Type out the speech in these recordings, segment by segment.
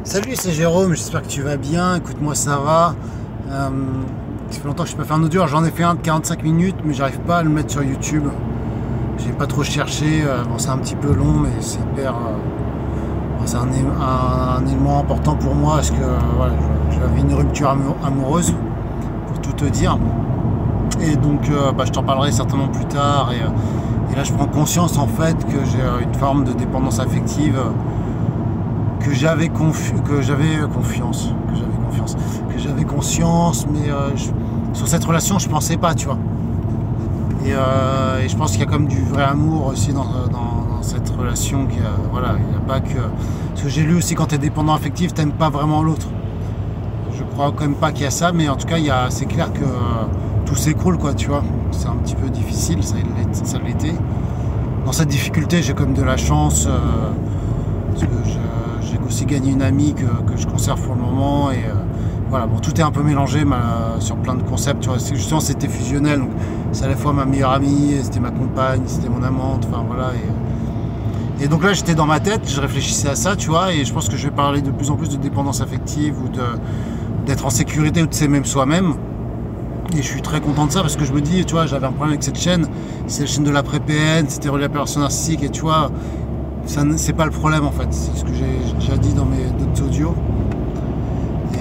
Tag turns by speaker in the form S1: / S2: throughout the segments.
S1: Salut, c'est Jérôme, j'espère que tu vas bien. Écoute, moi ça va. Ça fait longtemps que je n'ai pas fait un audio. J'en ai fait un de 45 minutes, mais j'arrive pas à le mettre sur YouTube. J'ai pas trop cherché. Bon, c'est un petit peu long, mais c'est hyper. C'est un élément important pour moi parce que voilà, j'avais une rupture amoureuse, pour tout te dire. Et donc, je t'en parlerai certainement plus tard. Et là, je prends conscience en fait que j'ai une forme de dépendance affective. Que j'avais conscience, mais sur cette relation je pensais pas, tu vois. Et je pense qu'il y a comme du vrai amour aussi dans cette relation. Voilà, il n'y a pas que. Parce que j'ai lu aussi, quand tu es dépendant affectif, t'aimes pas vraiment l'autre. Je crois quand même pas qu'il y a ça, mais en tout cas c'est clair que tout s'écroule, quoi, tu vois. C'est un petit peu difficile, ça l'était. Dans cette difficulté, j'ai comme de la chance, parce que j'ai aussi gagné une amie que je conserve pour le moment, et voilà, bon, tout est un peu mélangé sur plein de concepts, tu vois. Justement, c'était fusionnel, donc c'est à la fois ma meilleure amie, c'était ma compagne, c'était mon amante, enfin voilà. Et donc là, j'étais dans ma tête, je réfléchissais à ça, tu vois, et je pense que je vais parler de plus en plus de dépendance affective ou d'être en sécurité ou de s'aimer soi-même. Et je suis très content de ça parce que je me dis, tu vois, j'avais un problème avec cette chaîne, c'est la chaîne de l'après-PN, c'était relié à la personne narcissique, et tu vois, c'est pas le problème en fait, c'est ce que j'ai déjà dit dans mes d'autres audios.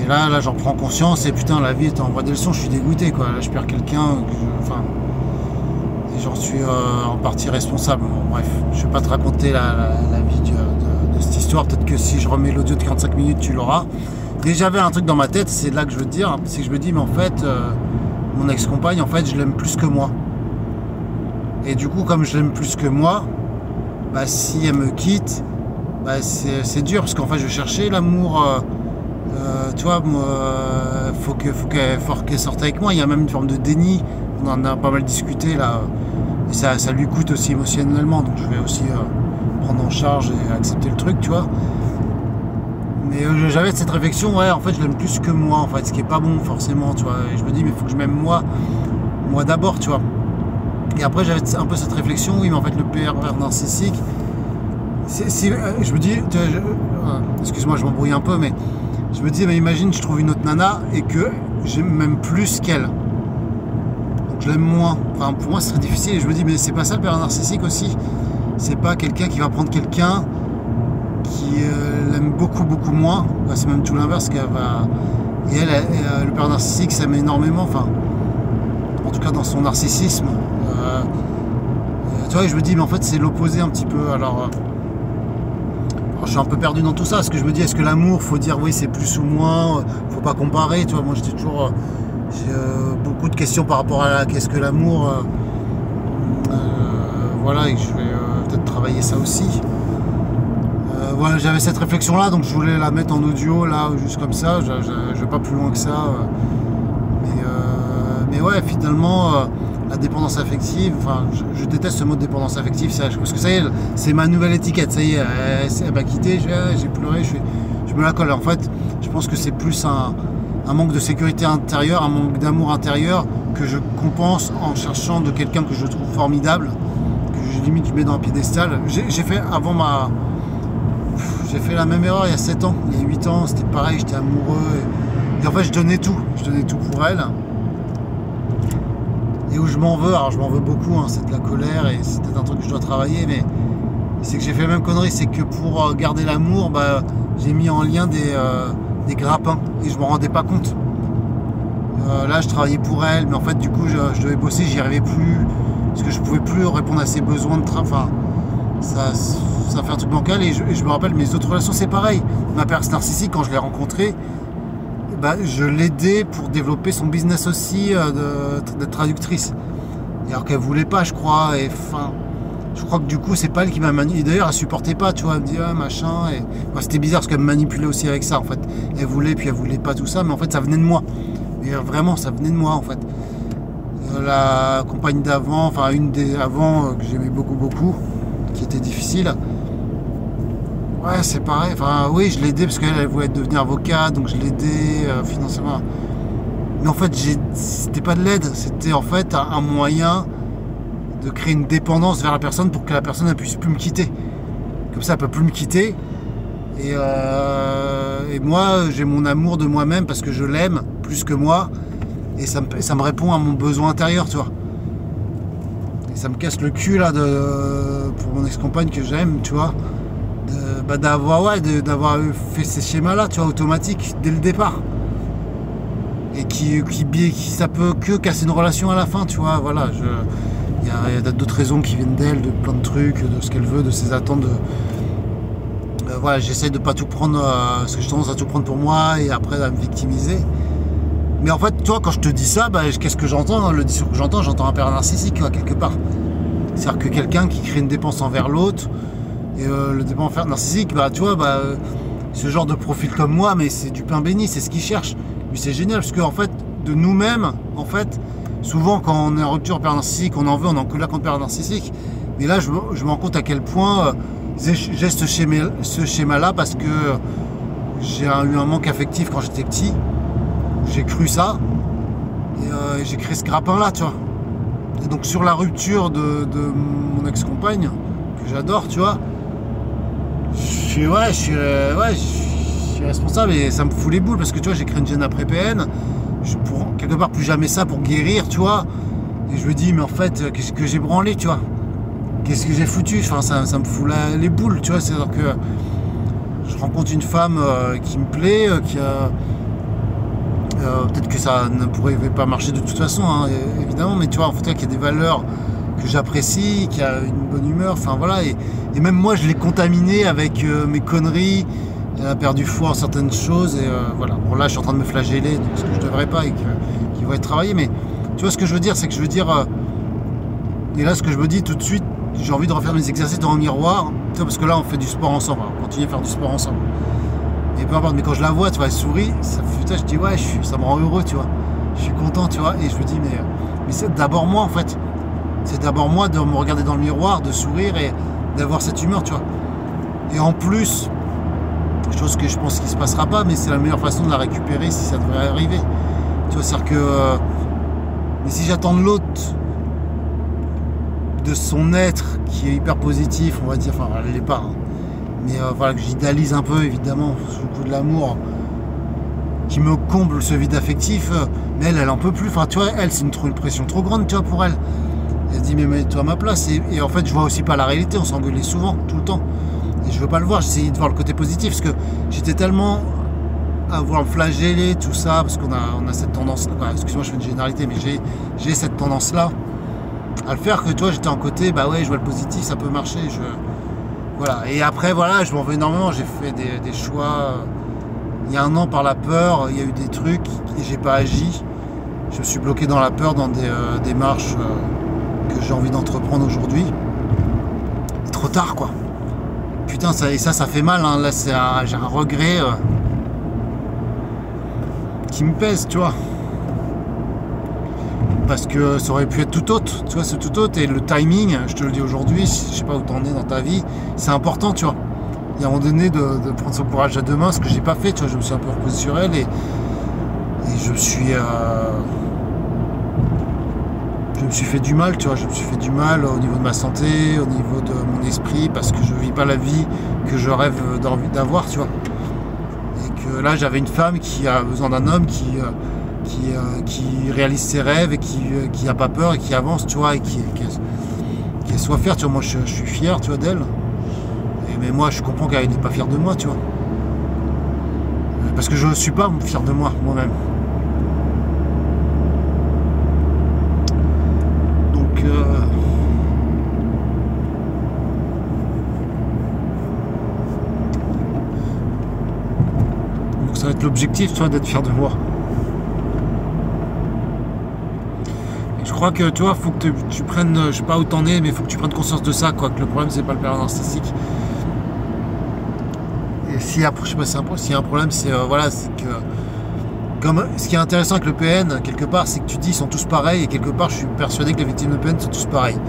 S1: Et là j'en prends conscience, et putain, la vie t'envoie des leçons, je suis dégoûté, quoi. Là je perds quelqu'un, et j'en suis en partie responsable. Bon, bref, je vais pas te raconter la vie de cette histoire, peut-être que si je remets l'audio de 45 minutes tu l'auras. Et j'avais un truc dans ma tête, c'est là que je veux te dire, c'est que je me dis, mais en fait, mon ex-compagne, en fait, je l'aime plus que moi. Et du coup, comme je l'aime plus que moi, bah, si elle me quitte, bah, c'est dur, parce qu'en fait je vais chercher l'amour, tu vois, faut qu'elle sorte avec moi. Il y a même une forme de déni, on en a pas mal discuté là, et ça lui coûte aussi émotionnellement, donc je vais aussi prendre en charge et accepter le truc, tu vois. Mais j'avais cette réflexion, ouais, en fait je l'aime plus que moi, en fait, ce qui est pas bon forcément, tu vois. Et je me dis, mais il faut que je m'aime moi d'abord, tu vois. Et après j'avais un peu cette réflexion, oui, mais en fait le pervers narcissique, je me dis, excuse-moi, je m'embrouille un peu, mais je me dis, mais imagine je trouve une autre nana et que j'aime même plus qu'elle, donc je l'aime moins. Enfin, pour moi ce serait difficile, et je me dis, mais c'est pas ça le pervers narcissique aussi? C'est pas quelqu'un qui va prendre quelqu'un qui l'aime beaucoup moins, bah, c'est même tout l'inverse qu'elle va. Et le pervers narcissique s'aime énormément, enfin en tout cas dans son narcissisme. Tu vois, je me dis, mais en fait c'est l'opposé un petit peu. Alors je suis un peu perdu dans tout ça, parce que je me dis, est-ce que l'amour, faut dire oui c'est plus ou moins, faut pas comparer, tu vois. Moi j'ai beaucoup de questions par rapport à qu'est-ce que l'amour, voilà, et je vais peut-être travailler ça aussi. Voilà, j'avais cette réflexion là, donc je voulais la mettre en audio là, juste comme ça, je vais pas plus loin que ça, mais ouais, finalement la dépendance affective, enfin je déteste ce mot de dépendance affective, parce que ça y est, c'est ma nouvelle étiquette, ça y est, elle m'a quitté, j'ai pleuré, je me la colle. En fait, je pense que c'est plus un manque de sécurité intérieure, un manque d'amour intérieur que je compense en cherchant de quelqu'un que je trouve formidable, que je mets dans un piédestal. J'ai fait la même erreur il y a 7 ans, il y a 8 ans, c'était pareil, j'étais amoureux, et en fait je donnais tout pour elle. Et où je m'en veux, alors je m'en veux beaucoup, hein, c'est de la colère, et c'est peut-être un truc que je dois travailler, mais c'est que j'ai fait la même connerie, c'est que pour garder l'amour, bah, j'ai mis en lien des grappins, et je m'en rendais pas compte. Là je travaillais pour elle, mais en fait du coup je devais bosser, j'y arrivais plus, parce que je pouvais plus répondre à ses besoins de travail. Enfin, ça fait un truc bancal, et je me rappelle mes autres relations, c'est pareil. Ma personne narcissique, quand je l'ai rencontrée, bah, je l'aidais pour développer son business aussi, d'être traductrice. Et alors qu'elle voulait pas, je crois, et enfin, je crois que du coup c'est pas elle qui m'a manipulé. D'ailleurs elle supportait pas, tu vois, elle me dit ah, machin, et bah, c'était bizarre parce qu'elle me manipulait aussi avec ça en fait. Elle voulait, puis elle voulait pas, tout ça, mais en fait ça venait de moi. Et vraiment ça venait de moi en fait. La compagne d'avant, enfin une des avant, que j'aimais beaucoup, qui était difficile. Ouais, c'est pareil. Enfin, oui, je l'ai aidée parce qu'elle voulait devenir avocate, donc je l'ai aidée financièrement. Mais en fait, c'était pas de l'aide, c'était en fait un moyen de créer une dépendance vers la personne pour que la personne ne puisse plus me quitter. Comme ça, elle peut plus me quitter. Et Et moi, j'ai mon amour de moi-même parce que je l'aime plus que moi. Et ça me répond à mon besoin intérieur, tu vois. Et ça me casse le cul, là, pour mon ex-compagne que j'aime, tu vois. D'avoir fait ces schémas-là, tu vois, automatiques, dès le départ. Et ça peut que casser une relation à la fin, tu vois. Voilà, il y a d'autres raisons qui viennent d'elle, de plein de trucs, de ce qu'elle veut, de ses attentes. Voilà, j'essaye de pas tout prendre, parce que j'ai tendance à tout prendre pour moi et après à me victimiser. Mais en fait, toi, quand je te dis ça, qu'est-ce que j'entends? Le discours que j'entends un père narcissique, quoi, quelque part. C'est-à-dire que quelqu'un qui crée une dépense envers l'autre, et le dépendant narcissique, tu vois, ce genre de profil comme moi, mais c'est du pain béni, c'est ce qu'il cherche. Lui, c'est génial, parce qu'en fait, de nous-mêmes, en fait, souvent quand on est en rupture père narcissique, on en veut, on en colère contre père narcissique. Mais là, je me rends compte à quel point j'ai ce schéma-là, parce que j'ai eu un manque affectif quand j'étais petit. J'ai cru ça, et j'ai créé ce grappin-là, tu vois. Et donc sur la rupture de mon ex-compagne, que j'adore, tu vois, je suis responsable et ça me fout les boules parce que tu vois, j'ai créé une gêne après PN, pour quelque part plus jamais ça pour guérir, tu vois. Et je me dis, mais en fait, qu'est-ce que j'ai branlé, tu vois, qu'est-ce que j'ai foutu, enfin, ça me fout les boules, tu vois. C'est-à-dire que je rencontre une femme qui me plaît, qui a. Peut-être que ça ne pourrait pas marcher de toute façon, hein, évidemment, mais tu vois, en fait, qu'il y a des valeurs que j'apprécie, qu'il y a une bonne humeur, enfin voilà, et même moi je l'ai contaminé avec mes conneries, elle a perdu foi en certaines choses, et voilà. Bon, là je suis en train de me flageller, donc, ce que je devrais pas et qui va être travaillé, mais tu vois ce que je veux dire, c'est que je veux dire, et là ce que je me dis tout de suite, j'ai envie de refaire mes exercices dans le miroir, tu vois, parce que là on fait du sport ensemble, on va continuer à faire du sport ensemble. Et peu importe, mais quand je la vois, tu vois, elle sourit, je dis ouais, ça me rend heureux, tu vois. Je suis content, tu vois, et je me dis, mais c'est d'abord moi en fait. C'est d'abord moi de me regarder dans le miroir, de sourire et d'avoir cette humeur, tu vois. Et en plus, chose que je pense qu'il ne se passera pas, mais c'est la meilleure façon de la récupérer si ça devrait arriver. Tu vois, c'est-à-dire que. Mais si j'attends de l'autre, de son être qui est hyper positif, on va dire, enfin, elle l'est pas. Hein. Mais voilà, que j'idéalise un peu, évidemment, sous le coup de l'amour, qui me comble ce vide affectif, mais elle en peut plus. Enfin, tu vois, elle, c'est une pression trop grande, tu vois, pour elle. Elle se dit, mais mets-toi à ma place. Et en fait, je vois aussi pas la réalité, on s'engueulait souvent, tout le temps. Et je veux pas le voir, j'essayais de voir le côté positif, parce que j'étais tellement à vouloir me flageller, tout ça, parce qu'on a cette tendance, excuse-moi, je fais une généralité, mais j'ai cette tendance-là à le faire, que toi, j'étais en côté, bah ouais, je vois le positif, ça peut marcher, voilà. Et après, voilà, je m'en veux énormément. J'ai fait des choix il y a un an par la peur. Il y a eu des trucs et j'ai pas agi. Je me suis bloqué dans la peur, dans des démarches que j'ai envie d'entreprendre aujourd'hui. C'est trop tard, quoi. Putain, ça fait mal. Hein. Là, j'ai un regret qui me pèse, tu vois. Parce que ça aurait pu être tout autre, tu vois, c'est tout autre, et le timing, je te le dis aujourd'hui, je sais pas où t'en es dans ta vie, c'est important, tu vois. Il y a un moment donné de prendre son courage à deux mains, ce que j'ai pas fait, tu vois, je me suis un peu reposé sur elle, et je me suis fait du mal, tu vois, je me suis fait du mal au niveau de ma santé, au niveau de mon esprit, parce que je vis pas la vie que je rêve d'avoir, tu vois. Et que là, j'avais une femme qui a besoin d'un homme qui réalise ses rêves et qui a pas peur et qui avance, tu vois, et qui est soit fière, tu vois. Moi, je suis fier, tu vois, d'elle. Mais moi, je comprends qu'elle n'est pas fière de moi, tu vois. Parce que je ne suis pas fier de moi-même. Donc, ça va être l'objectif, tu vois, d'être fier de moi. Je crois que tu vois, faut que tu prennes, je sais pas où t'en es, mais il faut que tu prennes conscience de ça, quoi. Que le problème, c'est pas le père narcissique. Et s'il y a, je sais pas si s'il y a un problème, c'est voilà, c'est que comme ce qui est intéressant avec le PN, quelque part, c'est que tu dis ils sont tous pareils, et quelque part, je suis persuadé que les victimes de PN sont tous pareils.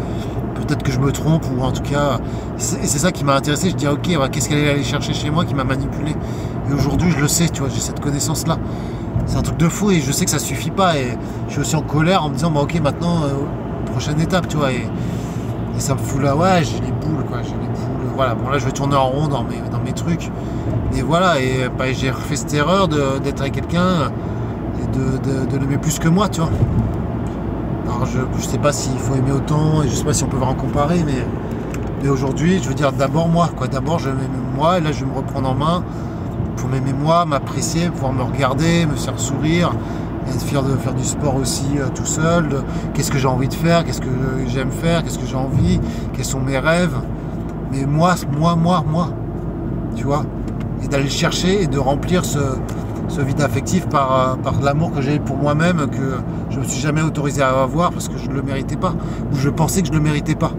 S1: Peut-être que je me trompe, ou en tout cas, c'est ça qui m'a intéressé. Je dis ok, ouais, qu'est-ce qu'elle est allée chercher chez moi qui m'a manipulé. Et aujourd'hui, je le sais, tu vois, j'ai cette connaissance-là. C'est un truc de fou et je sais que ça suffit pas, et je suis aussi en colère en me disant bah ok, maintenant prochaine étape, tu vois, et ça me fout là, ouais, j'ai les boules, quoi, j'ai les boules voilà, bon là je vais tourner en rond dans mes trucs. Et voilà, et bah, j'ai refait cette erreur d'être avec quelqu'un et de l'aimer plus que moi, tu vois. Alors je sais pas s'il faut aimer autant, et je sais pas si on peut vraiment comparer, mais aujourd'hui, je veux dire d'abord moi, quoi. D'abord je m'aime moi, et là je vais me reprendre en main pour m'aimer moi, m'apprécier, pouvoir me regarder, me faire sourire, et être fier de faire du sport aussi tout seul, qu'est-ce que j'ai envie de faire, qu'est-ce que j'aime faire, qu'est-ce que j'ai envie, quels sont mes rêves. Mais moi, tu vois, et d'aller le chercher et de remplir ce vide affectif par l'amour que j'ai pour moi-même, que je me suis jamais autorisé à avoir parce que je ne le méritais pas, ou je pensais que je ne le méritais pas,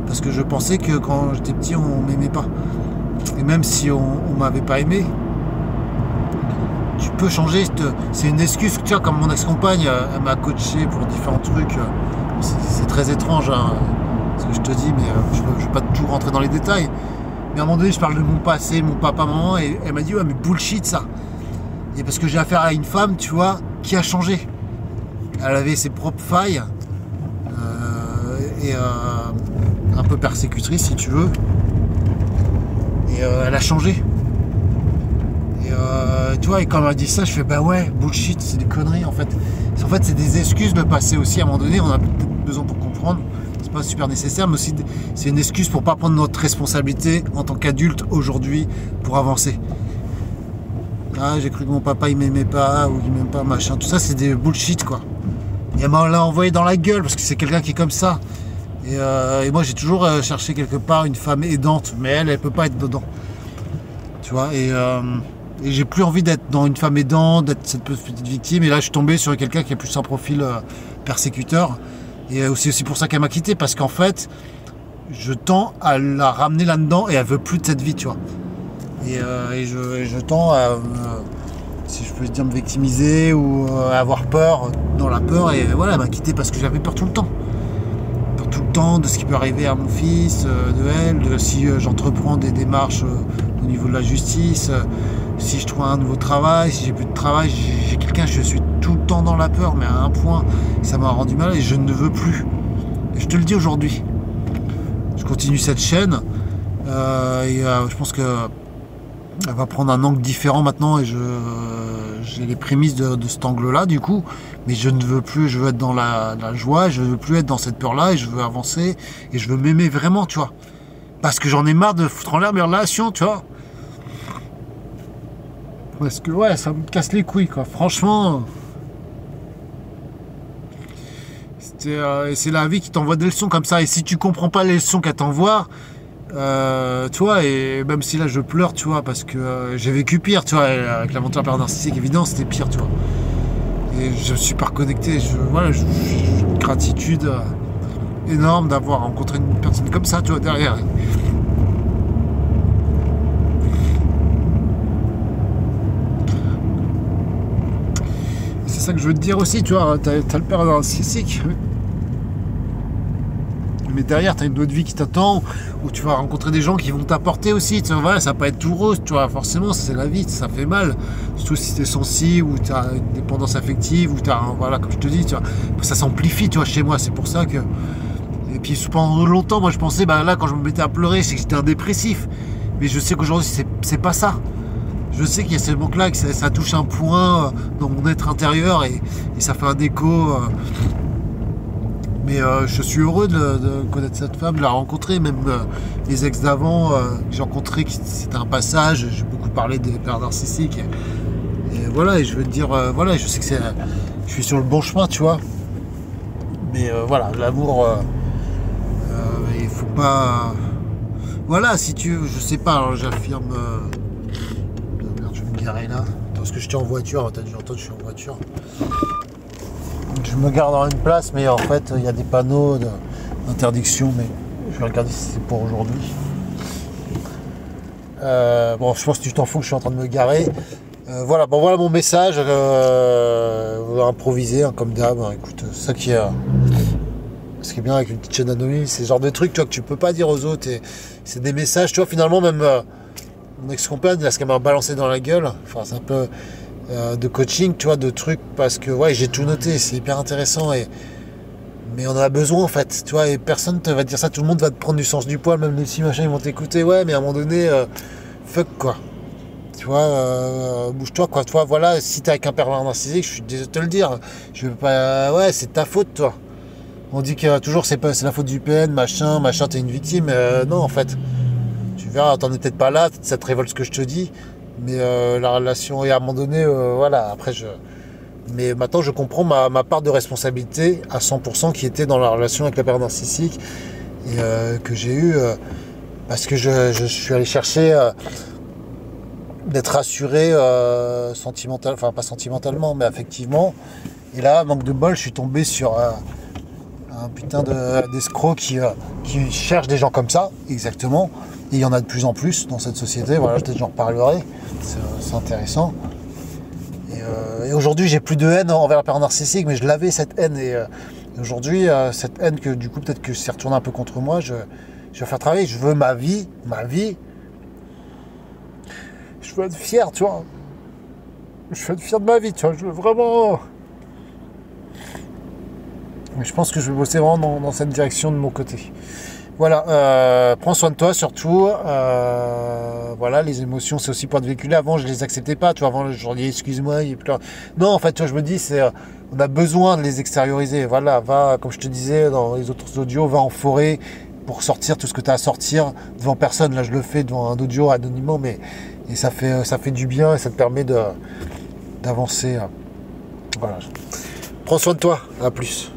S1: parce que je pensais que quand j'étais petit on m'aimait pas, et même si on m'avait pas aimé, tu peux changer, c'est une excuse, tu vois, comme mon ex-compagne, elle m'a coaché pour différents trucs, c'est très étrange, hein, ce que je te dis, mais je ne vais pas tout rentrer dans les détails, mais à un moment donné je parle de mon passé, mon papa, maman, et elle m'a dit ouais mais bullshit ça, et parce que j'ai affaire à une femme, tu vois, qui a changé, elle avait ses propres failles, et un peu persécutrice si tu veux, et elle a changé. Tu vois, et quand elle m'a dit ça, je fais bah ouais, bullshit, c'est des conneries en fait. En fait, c'est des excuses de passer aussi à un moment donné, on a peut-être besoin pour comprendre, c'est pas super nécessaire, mais aussi c'est une excuse pour pas prendre notre responsabilité en tant qu'adulte aujourd'hui pour avancer. Ah, j'ai cru que mon papa il m'aimait pas, ou il m'aime pas, machin, tout ça c'est des bullshit quoi. Et elle m'a l'a envoyé dans la gueule parce que c'est quelqu'un qui est comme ça. Et moi j'ai toujours cherché quelque part une femme aidante, mais elle peut pas être dedans. Tu vois, et j'ai plus envie d'être dans une femme aidante, d'être cette petite victime. Et là, je suis tombé sur quelqu'un qui a plus un profil persécuteur. Et c'est aussi pour ça qu'elle m'a quitté, parce qu'en fait, je tends à la ramener là-dedans et elle veut plus de cette vie, tu vois. Et je tends à, si je peux dire, me victimiser ou avoir peur, dans la peur. Et voilà, elle m'a quitté parce que j'avais peur tout le temps. Peur tout le temps de ce qui peut arriver à mon fils, de elle, de si j'entreprends des démarches au niveau de la justice, si je trouve un nouveau travail, si j'ai plus de travail, j'ai quelqu'un, je suis tout le temps dans la peur, mais à un point, ça m'a rendu mal et je ne veux plus. Et je te le dis aujourd'hui. Je continue cette chaîne et je pense que elle va prendre un angle différent maintenant et j'ai les prémices de cet angle-là du coup, mais je ne veux plus, je veux être dans la joie, je ne veux plus être dans cette peur-là et je veux avancer et je veux m'aimer vraiment, tu vois. Parce que j'en ai marre de foutre en l'air mes relations, tu vois. Parce que ouais, ça me casse les couilles, quoi. Franchement, c'est la vie qui t'envoie des leçons comme ça. Et si tu comprends pas les leçons qu'elle t'envoie, tu vois, et même si là je pleure, tu vois, parce que j'ai vécu pire, tu vois, avec l'aventure narcissique, évidemment, c'était pire, tu vois. Et je me suis pas reconnecté. J'ai une gratitude énorme d'avoir rencontré une personne comme ça, tu vois, derrière. C'est ça que je veux te dire aussi, tu vois, t'as le père narcissique, mais derrière t'as une autre vie qui t'attend, où tu vas rencontrer des gens qui vont t'apporter aussi, tu vois, voilà, ça va pas être tout rose, tu vois, forcément c'est la vie, ça fait mal, surtout si t'es sensible, ou t'as une dépendance affective, ou t'as, voilà, comme je te dis, tu vois, ça s'amplifie, tu vois, chez moi, c'est pour ça que, et puis pendant longtemps, moi je pensais, bah là quand je me mettais à pleurer, c'est que j'étais un dépressif, mais je sais qu'aujourd'hui c'est pas ça. Je sais qu'il y a ce manque-là, que ça touche un point dans mon être intérieur et ça fait un écho. Mais je suis heureux de connaître cette femme, de la rencontrer. Même les ex d'avant que j'ai rencontrés, c'était un passage. J'ai beaucoup parlé des pères narcissiques. Et voilà, et je veux te dire, voilà, je sais que je suis sur le bon chemin, tu vois. Mais voilà, l'amour, il faut pas. Voilà, si tu veux, je sais pas, alors j'affirme. Là, parce que j'étais en voiture, t'as dû entendre, je suis en voiture. Je me garde dans une place, mais en fait il y a des panneaux d'interdiction, mais je vais regarder si c'est pour aujourd'hui. Bon, je pense que tu t'en fous que je suis en train de me garer. Voilà, bon voilà mon message. Improvisé, hein, comme d'hab. Hein, écoute, ça qui est. Ce qui est bien avec une petite chaîne anonyme, c'est ce genre de trucs, tu vois, que tu peux pas dire aux autres. Et c'est des messages, tu vois, finalement même. Mon ex-compagne, là, ce qu'elle m'a balancé dans la gueule, enfin c'est un peu de coaching, tu vois, de trucs, parce que ouais, j'ai tout noté, c'est hyper intéressant, Mais on en a besoin en fait, tu vois, et personne te va te dire ça, tout le monde va te prendre du sens du poil, même les petits machins, ils vont t'écouter, ouais, mais à un moment donné, fuck quoi. Tu vois, bouge-toi quoi, tu vois, voilà, si t'es avec un pervers narcissique, je suis désolé de te le dire, je veux pas, ouais, c'est ta faute, toi. On dit que toujours c'est la faute du PN, machin, t'es une victime, non en fait. Tu verras, t'en es peut-être pas là, ça te révolte ce que je te dis, mais la relation, et à un moment donné, voilà, après je... Mais maintenant, je comprends ma part de responsabilité à 100% qui était dans la relation avec la père narcissique et que j'ai eue parce que je suis allé chercher d'être rassuré sentimental, enfin pas sentimentalement, mais affectivement. Et là, manque de bol, je suis tombé sur un putain d'escroc qui cherche des gens comme ça, exactement. Et il y en a de plus en plus dans cette société. Voilà, peut-être j'en reparlerai. C'est intéressant. Et aujourd'hui, j'ai plus de haine envers la personne narcissique, mais je l'avais cette haine. Et aujourd'hui, cette haine que du coup, peut-être que c'est retourné un peu contre moi, je vais faire travailler. Je veux ma vie. Je veux être fier, tu vois. Je veux être fier de ma vie, tu vois. Je veux vraiment. Mais je pense que je vais bosser vraiment dans cette direction de mon côté. Voilà, prends soin de toi surtout. Voilà, les émotions, c'est aussi pour te véhiculer. Avant, je les acceptais pas. Tu vois, avant, je leur dis excuse-moi, il pleure. Non, en fait, tu vois, je me dis, on a besoin de les extérioriser. Voilà, va, comme je te disais dans les autres audios, va en forêt pour sortir tout ce que tu as à sortir devant personne. Là, je le fais devant un audio anonymement, mais et ça fait du bien et ça te permet d'avancer. Voilà. Prends soin de toi. À plus.